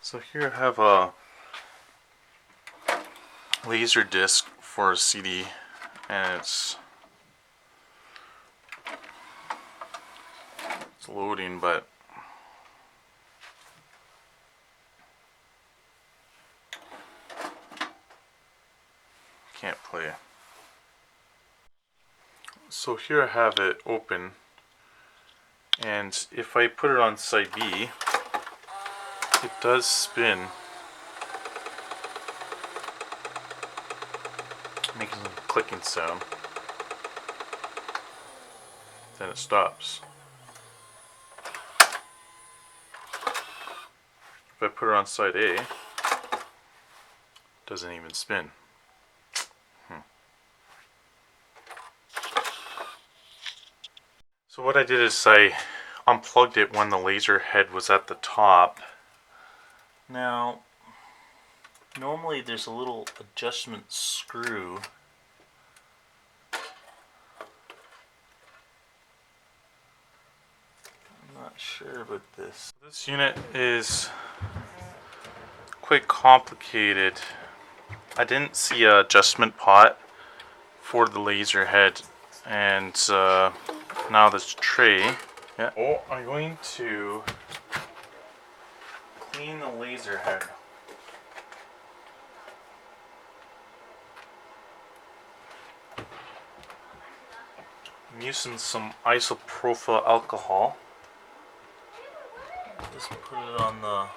So here I have a laser disc for a CD, and it's loading, but can't play. So here I have it open, and if I put it on side B, it does spin, making some clicking sound. Then it stops. If I put it on side A, it doesn't even spin. So what I did is I unplugged it when the laser head was at the top. Now, normally there's a little adjustment screw. I'm not sure about this. This unit is quite complicated. I didn't see an adjustment pot for the laser head, and now this tray. Yeah. Oh, I'm going to clean the laser head. I'm using some isopropyl alcohol. Just put it on the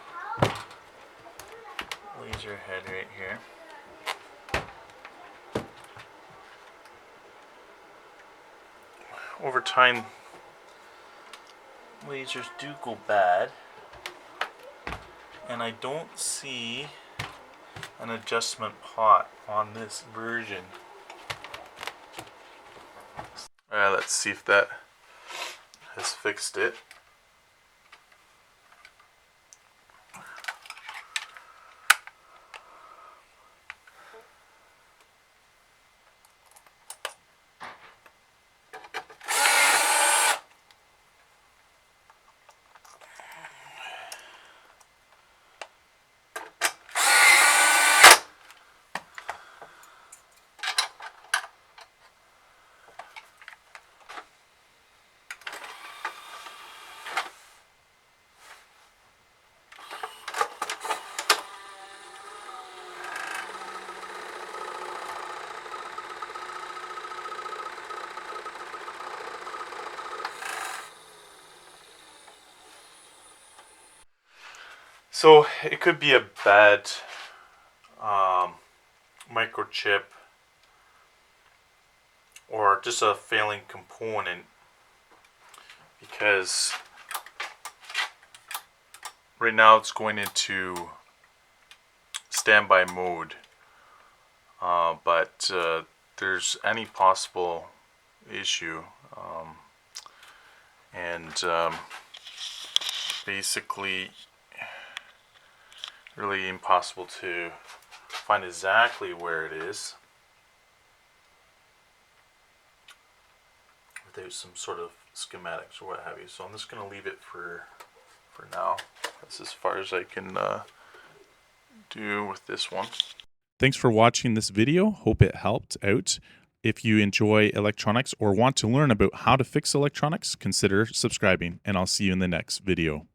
laser head right here. Over time, lasers do go bad, and I don't see an adjustment pot on this version. Alright, let's see if that has fixed it. So it could be a bad microchip or just a failing component, because right now it's going into standby mode, but there's any possible issue, and basically really impossible to find exactly where it is without some sort of schematics or what have you. So I'm just going to leave it for now. That's as far as I can do with this one. Thanks for watching this video. Hope it helped out. If you enjoy electronics or want to learn about how to fix electronics, consider subscribing, and I'll see you in the next video.